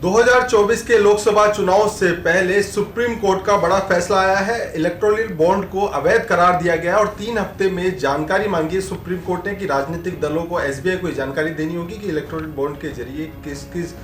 2024 के लोकसभा चुनाव से पहले सुप्रीम कोर्ट का बड़ा फैसला आया है। इलेक्टोरल बॉन्ड को अवैध करार दिया गया और 3 हफ्ते में जानकारी मांगी है सुप्रीम कोर्ट ने कि राजनीतिक दलों को एसबीआई को जानकारी देनी होगी कि इलेक्टोरल बॉन्ड के जरिए किस किस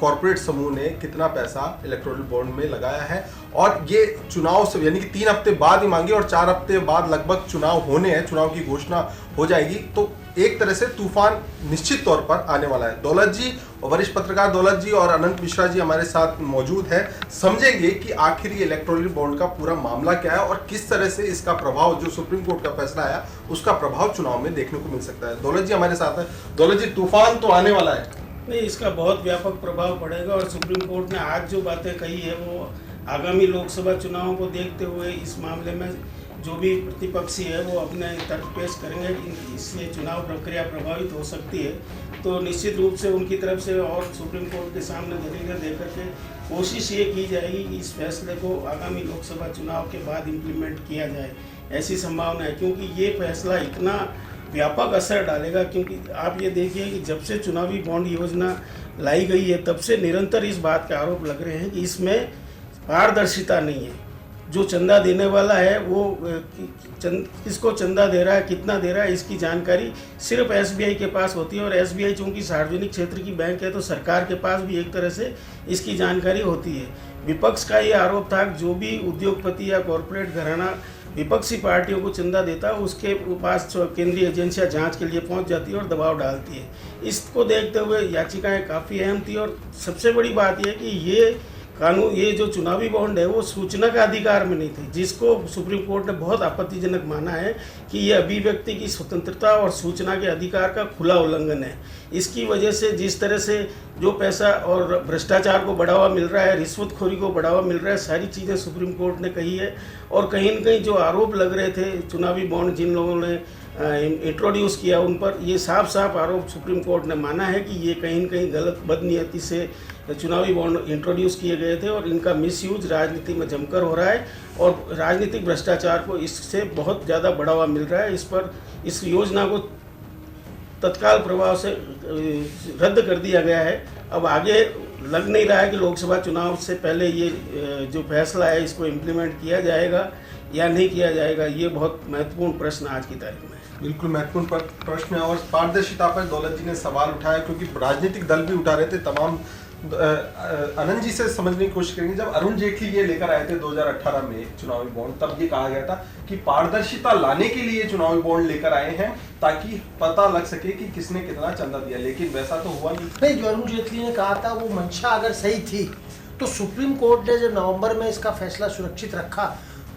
कॉर्पोरेट समूह ने कितना पैसा इलेक्टोरल बॉन्ड में लगाया है। और ये चुनाव से यानी कि 3 हफ्ते बाद ही मांगी और 4 हफ्ते बाद लगभग चुनाव होने हैं, चुनाव की घोषणा हो जाएगी। तो एक तरह से तूफान निश्चित तौर पर आने वाला है। दौलत जी, वरिष्ठ पत्रकार दौलत जी और अनंत मिश्रा जी हमारे साथ मौजूद हैं। समझेंगे कि आखिर ये इलेक्टोरल बॉन्ड का पूरा मामला क्या है और किस तरह से इसका प्रभाव, जो सुप्रीम कोर्ट का फैसला आया, उसका प्रभाव चुनाव में देखने को मिल सकता है। दौलत जी हमारे साथ है। दौलत जी, तूफान तो आने वाला है। नहीं, इसका बहुत व्यापक प्रभाव पड़ेगा और सुप्रीम कोर्ट ने आज जो बातें कही है वो आगामी लोकसभा चुनावों को देखते हुए इस मामले में जो भी प्रतिपक्षी है वो अपने तर्क पेश करेंगे कि इससे चुनाव प्रक्रिया प्रभावित हो सकती है। तो निश्चित रूप से उनकी तरफ से और सुप्रीम कोर्ट के सामने दलीलें देकर के कोशिश ये की जाएगी कि इस फैसले को आगामी लोकसभा चुनाव के बाद इम्प्लीमेंट किया जाए, ऐसी संभावना है। क्योंकि ये फैसला इतना व्यापक असर डालेगा, क्योंकि आप ये देखिए कि जब से चुनावी बॉन्ड योजना लाई गई है तब से निरंतर इस बात के आरोप लग रहे हैं कि इसमें पारदर्शिता नहीं है। जो चंदा देने वाला है वो किसको चंदा दे रहा है, कितना दे रहा है, इसकी जानकारी सिर्फ एसबीआई के पास होती है। और एसबीआई चूँकि सार्वजनिक क्षेत्र की बैंक है तो सरकार के पास भी एक तरह से इसकी जानकारी होती है। विपक्ष का ये आरोप था कि जो भी उद्योगपति या कॉरपोरेट घराना विपक्षी पार्टियों को चंदा देता है उसके पास केंद्रीय एजेंसियां जांच के लिए पहुंच जाती है और दबाव डालती है। इसको देखते हुए याचिकाएं काफ़ी अहम थी। और सबसे बड़ी बात यह कि ये कानून, ये जो चुनावी बॉन्ड है वो सूचना का अधिकार में नहीं थी, जिसको सुप्रीम कोर्ट ने बहुत आपत्तिजनक माना है कि ये अभिव्यक्ति की स्वतंत्रता और सूचना के अधिकार का खुला उल्लंघन है। इसकी वजह से जिस तरह से जो पैसा और भ्रष्टाचार को बढ़ावा मिल रहा है, रिश्वतखोरी को बढ़ावा मिल रहा है, सारी चीज़ें सुप्रीम कोर्ट ने कही है। और कहीं न कहीं जो आरोप लग रहे थे चुनावी बॉन्ड जिन लोगों ने इंट्रोड्यूस किया उन पर ये साफ साफ आरोप सुप्रीम कोर्ट ने माना है कि ये कहीं न कहीं गलत बदनीयती से चुनावी बॉन्ड इंट्रोड्यूस किए गए थे और इनका मिसयूज राजनीति में जमकर हो रहा है और राजनीतिक भ्रष्टाचार को इससे बहुत ज़्यादा बढ़ावा मिल रहा है। इस योजना को तत्काल प्रभाव से रद्द कर दिया गया है। अब आगे लग नहीं रहा है कि लोकसभा चुनाव से पहले ये जो फैसला है इसको इम्प्लीमेंट किया जाएगा या नहीं किया जाएगा। ये बहुत महत्वपूर्ण प्रश्न आज की तारीख में है। बिल्कुल महत्वपूर्ण प्रश्न है। और पारदर्शिता पर दौलत जी ने सवाल उठाया क्योंकि राजनीतिक दल भी उठा रहे थे। तमाम आनंद जी से समझने की कोशिश करेंगे। जब अरुण जेटली ये लेकर आए थे 2018 में चुनावी बॉन्ड, तब ये कहा गया था कि पारदर्शिता लाने के लिए चुनावी बॉन्ड लेकर आए हैं ताकि पता लग सके कि किसने कितना चंदा दिया, लेकिन वैसा तो हुआ नहीं। जो अरुण जेटली ने कहा था वो मंशा अगर सही थी तो सुप्रीम कोर्ट ने जब नवंबर में इसका फैसला सुरक्षित रखा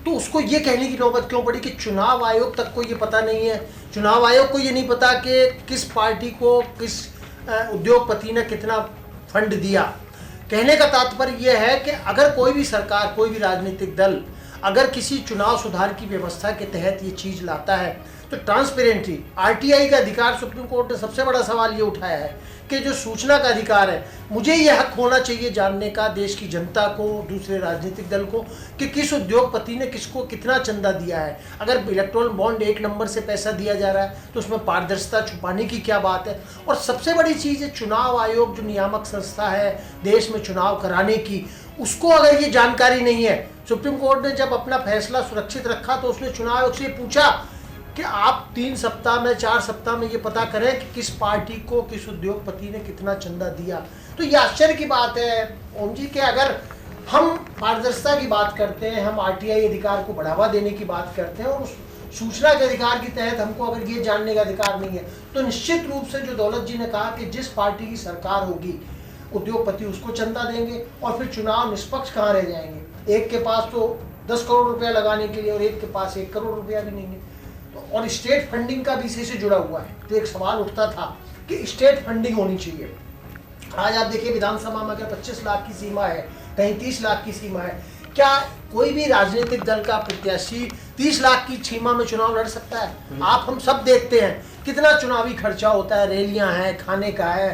तो उसको ये कहने की नौबत क्यों पड़ी कि चुनाव आयोग तक को ये पता नहीं है, चुनाव आयोग को ये नहीं पता कि किस पार्टी को किस उद्योगपति ने कितना फंड दिया। कहने का तात्पर्य यह है कि अगर कोई भी सरकार, कोई भी राजनीतिक दल अगर किसी चुनाव सुधार की व्यवस्था के तहत ये चीज़ लाता है तो ट्रांसपेरेंटली, आरटीआई का अधिकार सुप्रीम कोर्ट ने सबसे बड़ा सवाल ये उठाया है कि जो सूचना का अधिकार है, मुझे यह हक होना चाहिए जानने का देश की जनता को, दूसरे राजनीतिक दल को, कि किस उद्योगपति ने किसको कितना चंदा दिया है। अगर इलेक्टोरल बॉन्ड 1 नंबर से पैसा दिया जा रहा है तो उसमें पारदर्शिता छुपाने की क्या बात है। और सबसे बड़ी चीज़ है चुनाव आयोग जो नियामक संस्था है देश में चुनाव कराने की, उसको अगर ये जानकारी नहीं है। सुप्रीम कोर्ट ने जब अपना फैसला सुरक्षित रखा तो उसने चुनाव आयोग से पूछा कि आप 3 सप्ताह में, 4 सप्ताह में ये पता करें कि किस पार्टी को, किस उद्योगपति ने कितना चंदा दिया। तो ये आश्चर्य की बात है ओम जी कि अगर हम पारदर्शिता की बात करते हैं, हम आरटीआई अधिकार को बढ़ावा देने की बात करते हैं और उस सूचना के अधिकार के तहत हमको अगर ये जानने का अधिकार नहीं है तो निश्चित रूप से जो दौलत जी ने कहा कि जिस पार्टी की सरकार होगी उद्योगपति उसको चंदा देंगे और फिर चुनाव निष्पक्ष कहाँ रह जाएंगे। एक के पास तो 10 करोड़ रुपया लगाने के लिए और एक के पास 1 करोड़ रुपया भी नहीं है। और स्टेट फंडिंग का भी इसी से जुड़ा हुआ है। तो एक सवाल उठता था कि स्टेट फंडिंग होनी चाहिए। आज आप देखिए विधानसभा में अगर 25 लाख की सीमा है, कहीं 30 लाख की सीमा है, क्या कोई भी राजनीतिक दल का प्रत्याशी 30 लाख की सीमा में चुनाव लड़ सकता है? आप हम सब देखते हैं कितना चुनावी खर्चा होता है, रैलियां हैं, खाने का है,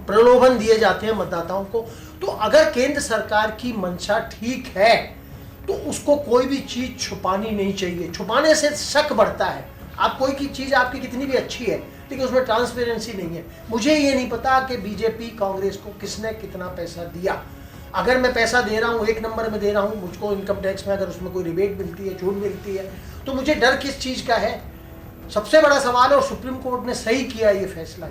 प्रलोभन दिए जाते हैं मतदाताओं को। तो अगर केंद्र सरकार की मंशा ठीक है तो उसको कोई भी चीज़ छुपानी नहीं चाहिए। छुपाने से शक बढ़ता है। आप कोई की चीज़ आपकी कितनी भी अच्छी है लेकिन उसमें ट्रांसपेरेंसी नहीं है। मुझे ये नहीं पता कि बीजेपी कांग्रेस को किसने कितना पैसा दिया। अगर मैं पैसा दे रहा हूँ, 1 नंबर में दे रहा हूँ, मुझको इनकम टैक्स में अगर उसमें कोई रिबेट मिलती है, छूट मिलती है, तो मुझे डर किस चीज़ का है? सबसे बड़ा सवाल है, और सुप्रीम कोर्ट ने सही किया ये फैसला।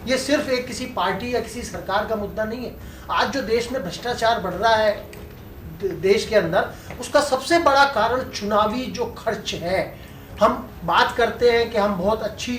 ये सिर्फ एक किसी पार्टी या किसी सरकार का मुद्दा नहीं है। आज जो देश में भ्रष्टाचार बढ़ रहा है देश के अंदर, उसका सबसे बड़ा कारण चुनावी जो खर्च है। हम बात करते हैं कि हम बहुत अच्छी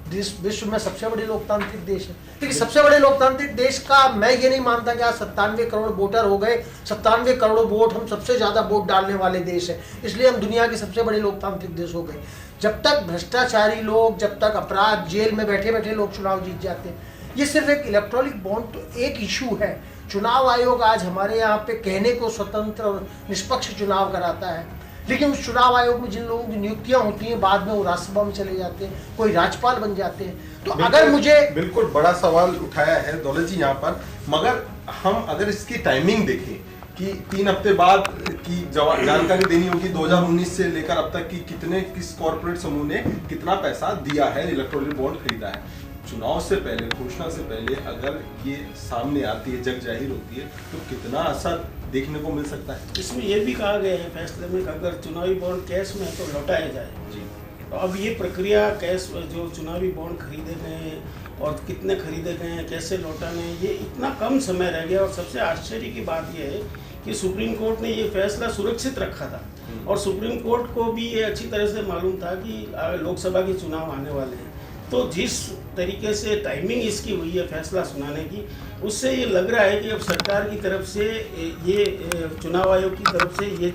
विश्व में सबसे बड़े लोकतांत्रिक देश है, लेकिन सबसे बड़े लोकतांत्रिक देश का मैं ये नहीं मानता कि आज 97 करोड़ वोटर हो गए, 97 करोड़ वोट, हम सबसे ज़्यादा वोट डालने वाले देश है, इसलिए हम दुनिया के सबसे बड़े लोकतांत्रिक देश हो गए। जब तक भ्रष्टाचारी लोग, जब तक अपराध, जेल में बैठे बैठे लोग चुनाव जीत जाते हैं। ये सिर्फ एक इलेक्ट्रॉनिक बॉन्ड तो एक इशू है। चुनाव आयोग आज हमारे यहाँ पे कहने को स्वतंत्र और निष्पक्ष चुनाव कराता है, लेकिन उस चुनाव आयोग में जिन लोगों की नियुक्तियां होती हैं, बाद में वो राज्यसभा में चले जाते हैं, कोई राज्यपाल बन जाते हैं। तो अगर मुझे बिल्कुल बड़ा सवाल उठाया है दौलत जी यहाँ पर, मगर हम अगर इसकी टाइमिंग देखें कि 3 हफ्ते बाद की जानकारी देनी होगी 2019 से लेकर अब तक कि किस कॉर्पोरेट समूह ने कितना पैसा दिया है, इलेक्ट्रॉनिक बॉन्ड खरीदा है। चुनाव से पहले, घोषणा से पहले अगर ये सामने आती है, जग जाहिर होती है, तो कितना असर देखने को मिल सकता है? इसमें यह भी कहा गया है फैसले में कि अगर चुनावी बॉन्ड कैश में है तो लौटाया जाए जी। तो अब ये प्रक्रिया कैश जो चुनावी बॉन्ड खरीदे गए हैं और कितने खरीदे गए हैं, कैसे लौटाने हैं, ये इतना कम समय रह गया। और सबसे आश्चर्य की बात यह है कि सुप्रीम कोर्ट ने ये फैसला सुरक्षित रखा था, और सुप्रीम कोर्ट को भी ये अच्छी तरह से मालूम था कि लोकसभा के चुनाव आने वाले हैं। तो जिस तरीके से टाइमिंग इसकी हुई है फैसला सुनाने की, उससे ये लग रहा है कि अब सरकार की तरफ से ये चुनाव आयोग की तरफ से ये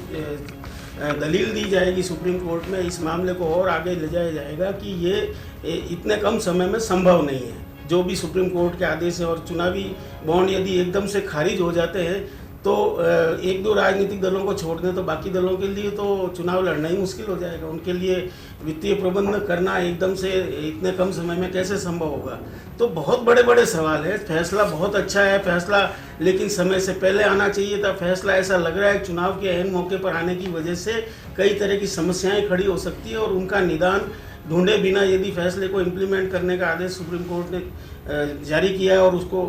दलील दी जाएगी सुप्रीम कोर्ट में, इस मामले को और आगे ले जाया जाएगा कि ये इतने कम समय में संभव नहीं है जो भी सुप्रीम कोर्ट के आदेश है। और चुनावी बॉन्ड यदि एकदम से खारिज हो जाते हैं तो 1-2 राजनीतिक दलों को छोड़ दें तो बाकी दलों के लिए तो चुनाव लड़ना ही मुश्किल हो जाएगा। उनके लिए वित्तीय प्रबंधन करना एकदम से इतने कम समय में कैसे संभव होगा? तो बहुत बड़े बड़े सवाल है। फैसला बहुत अच्छा है फैसला, लेकिन समय से पहले आना चाहिए था फैसला। ऐसा लग रहा है चुनाव के अहम मौके पर आने की वजह से कई तरह की समस्याएं खड़ी हो सकती है, और उनका निदान ढूंढे बिना यदि फैसले को इम्प्लीमेंट करने का आदेश सुप्रीम कोर्ट ने जारी किया है और उसको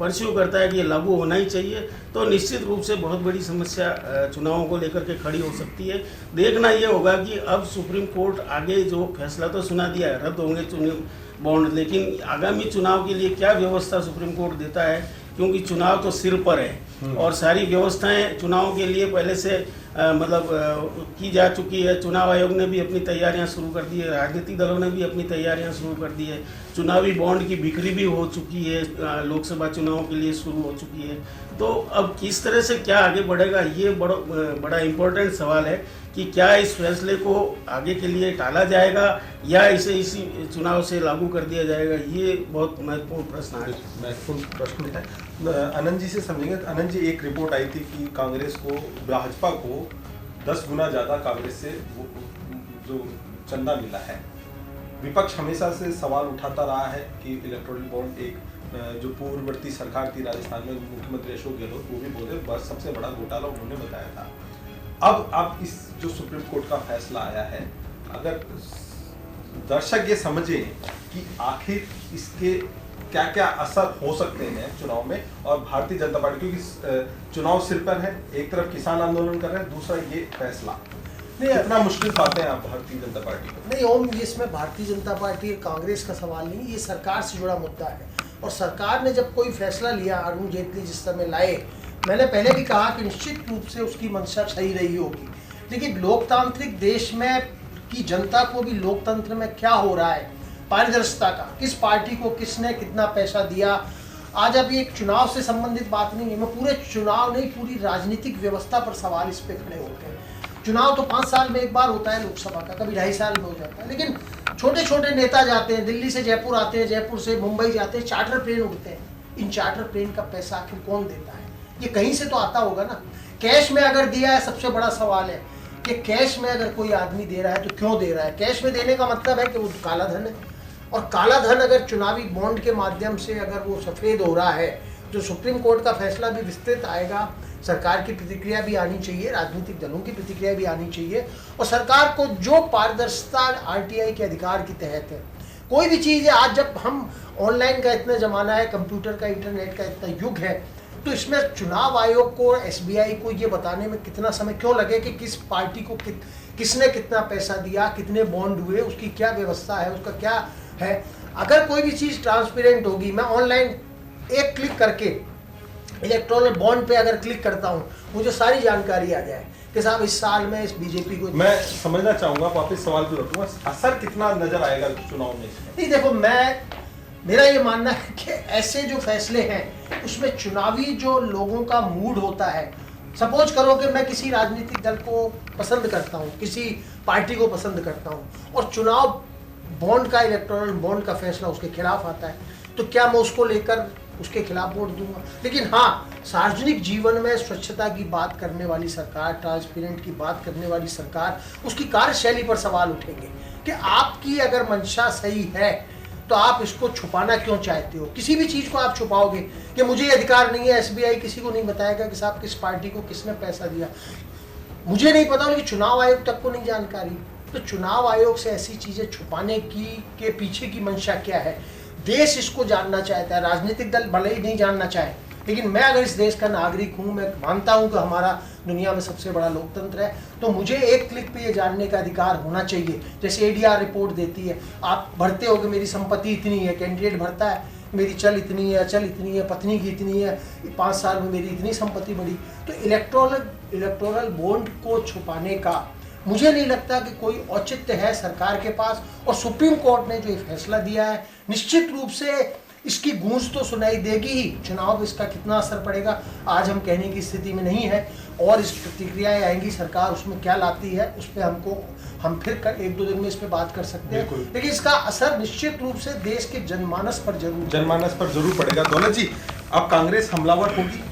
परस्यू करता है कि ये लागू होना ही चाहिए, तो निश्चित रूप से बहुत बड़ी समस्या चुनावों को लेकर के खड़ी हो सकती है। देखना ये होगा कि अब सुप्रीम कोर्ट आगे जो फैसला तो सुना दिया है, रद्द होंगे चुनाव बॉन्ड, लेकिन आगामी चुनाव के लिए क्या व्यवस्था सुप्रीम कोर्ट देता है, क्योंकि चुनाव तो सिर पर है और सारी व्यवस्थाएं चुनाव के लिए पहले से की जा चुकी है। चुनाव आयोग ने भी अपनी तैयारियां शुरू कर दी है, राजनीतिक दलों ने भी अपनी तैयारियां शुरू कर दी है, चुनावी बॉन्ड की बिक्री भी हो चुकी है, लोकसभा चुनावों के लिए शुरू हो चुकी है। तो अब किस तरह से क्या आगे बढ़ेगा, ये बड़ा इम्पोर्टेंट सवाल है कि क्या इस फैसले को आगे के लिए टाला जाएगा या इसे इसी चुनाव से लागू कर दिया जाएगा, ये बहुत महत्वपूर्ण प्रश्न है। महत्वपूर्ण प्रश्न है। आनंद जी से समझेंगे। आनंद जी, एक रिपोर्ट आई थी कि कांग्रेस को, भाजपा को 10 गुना ज़्यादा कांग्रेस से जो चंदा मिला है। विपक्ष हमेशा से सवाल उठाता रहा है कि इलेक्टोरल बॉन्ड एक जो पूर्ववर्ती सरकार थी राजस्थान में, मुख्यमंत्री अशोक गहलोत वो भी बोले बस सबसे बड़ा घोटाला उन्होंने बताया था। अब इस जो सुप्रीम कोर्ट का फैसला आया है, अगर दर्शक ये समझे कि आखिर इसके क्या क्या असर हो सकते हैं चुनाव में, और भारतीय जनता पार्टी, क्योंकि चुनाव सिर पर है, एक तरफ किसान आंदोलन कर रहे हैं, दूसरा ये फैसला, नहीं इतना मुश्किल पाते हैं आप भारतीय जनता पार्टी को? नहीं ओम, इसमें भारतीय जनता पार्टी और कांग्रेस का सवाल नहीं, ये सरकार से जुड़ा मुद्दा है। और सरकार ने जब कोई फैसला लिया, अरुण जेटली जिस समय लाए, मैंने पहले भी कहा कि निश्चित रूप से उसकी मंशा सही रही होगी, लेकिन लोकतांत्रिक देश में की जनता को भी लोकतंत्र में क्या हो रहा है, पारदर्शिता का, किस पार्टी को किसने कितना पैसा दिया। आज अभी एक चुनाव से संबंधित बात नहीं है, मैं पूरे चुनाव नहीं, पूरी राजनीतिक व्यवस्था पर सवाल इस पे खड़े होते हैं। चुनाव तो 5 साल में एक बार होता है लोकसभा का, कभी 2.5 साल में हो जाता है, लेकिन छोटे छोटे नेता जाते हैं, दिल्ली से जयपुर आते हैं, जयपुर से मुंबई जाते हैं, चार्टर प्लेन उड़ते हैं। इन चार्टर प्लेन का पैसा आखिर कौन देता है? ये कहीं से तो आता होगा ना। कैश में अगर दिया है, सबसे बड़ा सवाल है कि कैश में अगर कोई आदमी दे रहा है तो क्यों दे रहा है? कैश में देने का मतलब है कि वो काला धन है, और काला धन अगर चुनावी बॉन्ड के माध्यम से अगर वो सफ़ेद हो रहा है, जो सुप्रीम कोर्ट का फैसला भी विस्तृत आएगा, सरकार की प्रतिक्रिया भी आनी चाहिए, राजनीतिक दलों की प्रतिक्रिया भी आनी चाहिए, और सरकार को जो पारदर्शिता आरटीआई के अधिकार के तहत है, कोई भी चीज़ है, आज जब हम ऑनलाइन का इतना ज़माना है, कंप्यूटर का, इंटरनेट का इतना युग है, तो इसमें चुनाव आयोग को, एसबीआई को ये बताने में कितना समय क्यों लगे कि किस पार्टी को किसने कितना पैसा दिया, कितने बॉन्ड हुए, उसकी क्या व्यवस्था है, उसका क्या है। अगर कोई भी चीज़ ट्रांसपेरेंट होगी, मैं ऑनलाइन एक क्लिक करके इलेक्ट्रॉनिक बॉन्ड पे अगर क्लिक करता हूँ, मुझे सारी जानकारी आ जाए कि साहब इस साल में इस बीजेपी को। मैं समझना चाहूंगा, वापस सवाल पे लौटूंगा, असर कितना नजर आएगा चुनाव में इसका? नहीं देखो, मेरा ये मानना है कि ऐसे जो फैसले हैं उसमें चुनावी जो लोगों का मूड होता है, सपोज करो कि मैं किसी राजनीतिक दल को पसंद करता हूँ, किसी पार्टी को पसंद करता हूँ, और चुनाव बॉन्ड का, इलेक्टोरल बॉन्ड का फैसला उसके खिलाफ आता है, तो क्या मैं उसको लेकर उसके खिलाफ वोट दूंगा? लेकिन हाँ, सार्वजनिक जीवन में स्वच्छता की बात करने वाली सरकार, ट्रांसपेरेंट की बात करने वाली सरकार, उसकी कार्यशैली पर सवाल उठेंगे कि आपकी अगर मंशा सही है तो आप इसको छुपाना क्यों चाहते हो? किसी भी चीज़ को आप छुपाओगे कि मुझे अधिकार नहीं है, एसबीआई किसी को नहीं बताएगा कि साहब किस पार्टी को किसने पैसा दिया, मुझे नहीं पता, लेकिन चुनाव आयोग तक को नहीं जानकारी। तो चुनाव आयोग से ऐसी चीज़ें छुपाने की के पीछे की मंशा क्या है? देश इसको जानना चाहता है, राजनीतिक दल भले ही नहीं जानना चाहे, लेकिन मैं अगर इस देश का नागरिक हूँ, मैं मानता हूँ कि हमारा दुनिया में सबसे बड़ा लोकतंत्र है, तो मुझे एक क्लिक पे ये जानने का अधिकार होना चाहिए। जैसे एडीआर रिपोर्ट देती है, आप भरते हो कि मेरी संपत्ति इतनी है, कैंडिडेट भरता है मेरी चल इतनी है, अचल इतनी है, पत्नी की इतनी है, 5 साल में मेरी इतनी संपत्ति बढ़ी। तो इलेक्टोरल बॉन्ड को छुपाने का मुझे नहीं लगता कि कोई औचित्य है सरकार के पास। और सुप्रीम कोर्ट ने जो ये फैसला दिया है, निश्चित रूप से इसकी गूंज तो सुनाई देगी ही। चुनाव इसका कितना असर पड़ेगा आज हम कहने की स्थिति में नहीं है, और इस प्रतिक्रियाएं आएंगी, सरकार उसमें क्या लाती है उस पर हम फिर 1-2 दिन में इस पर बात कर सकते हैं, लेकिन इसका असर निश्चित रूप से देश के जनमानस पर जरूर पड़ेगा। दौलत जी, अब कांग्रेस हमलावर होगी?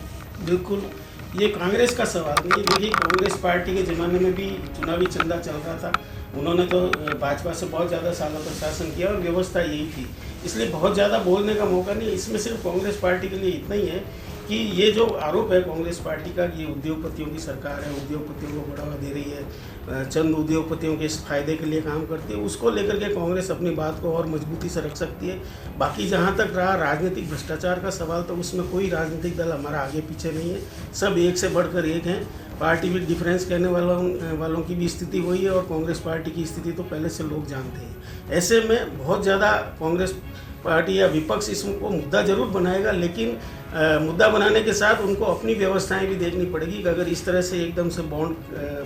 बिल्कुल, ये कांग्रेस का सवाल नहीं है। देखिए, कांग्रेस पार्टी के ज़माने में भी चुनावी चंदा चल रहा था, उन्होंने तो भाजपा से बहुत ज़्यादा सालों तक शासन किया और व्यवस्था यही थी, इसलिए बहुत ज़्यादा बोलने का मौका नहीं। इसमें सिर्फ कांग्रेस पार्टी के लिए इतना ही है कि ये जो आरोप है कांग्रेस पार्टी का, ये उद्योगपतियों की सरकार है, उद्योगपतियों को बढ़ावा दे रही है, चंद उद्योगपतियों के फायदे के लिए काम करती है, उसको लेकर के कांग्रेस अपनी बात को और मजबूती से रख सकती है। बाकी जहाँ तक रहा राजनीतिक भ्रष्टाचार का सवाल, तो उसमें कोई राजनीतिक दल हमारा आगे पीछे नहीं है, सब एक से बढ़कर एक हैं। पार्टी में डिफरेंस कहने वालों की भी स्थिति वही है, और कांग्रेस पार्टी की स्थिति तो पहले से लोग जानते हैं। ऐसे में बहुत ज़्यादा कांग्रेस पार्टी या विपक्ष इसको मुद्दा जरूर बनाएगा, लेकिन मुद्दा बनाने के साथ उनको अपनी व्यवस्थाएं भी देखनी पड़ेगी कि अगर इस तरह से एकदम से बॉन्ड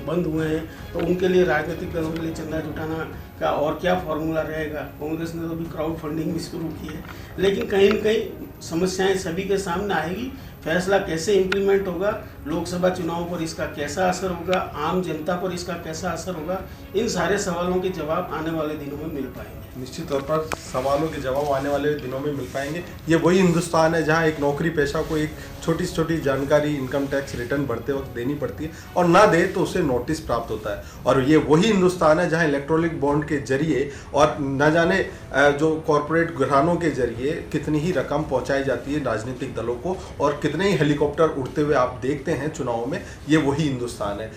बंद हुए हैं तो उनके लिए, राजनीतिक दलों के लिए चंदा जुटाना का और क्या फॉर्मूला रहेगा। कांग्रेस ने तो अभी क्राउड फंडिंग भी शुरू की है, लेकिन कहीं न कहीं समस्याएं सभी के सामने आएगी। फैसला कैसे इम्प्लीमेंट होगा, लोकसभा चुनाव पर इसका कैसा असर होगा, आम जनता पर इसका कैसा असर होगा, इन सारे सवालों के जवाब आने वाले दिनों में मिल पाएंगे। निश्चित तौर पर सवालों के जवाब आने वाले दिनों में मिल पाएंगे। ये वही हिंदुस्तान है जहां एक नौकरी पेशा को एक छोटी से छोटी जानकारी इनकम टैक्स रिटर्न भरते वक्त देनी पड़ती है, और ना दे तो उसे नोटिस प्राप्त होता है। और ये वही हिंदुस्तान है जहां इलेक्ट्रॉनिक बॉन्ड के जरिए और न जाने जो कॉरपोरेट घरानों के जरिए कितनी ही रकम पहुंचाई जाती है राजनीतिक दलों को, और कितने ही हेलीकॉप्टर उड़ते हुए आप देखते हैं चुनाव में। ये वही हिंदुस्तान है।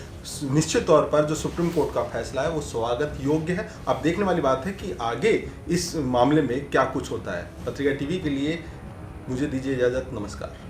निश्चित तौर पर जो सुप्रीम कोर्ट का फैसला है वो स्वागत योग्य है। अब देखने वाली बात है कि आगे इस मामले में क्या कुछ होता है। पत्रिका टीवी के लिए मुझे दीजिए इजाज़त। नमस्कार।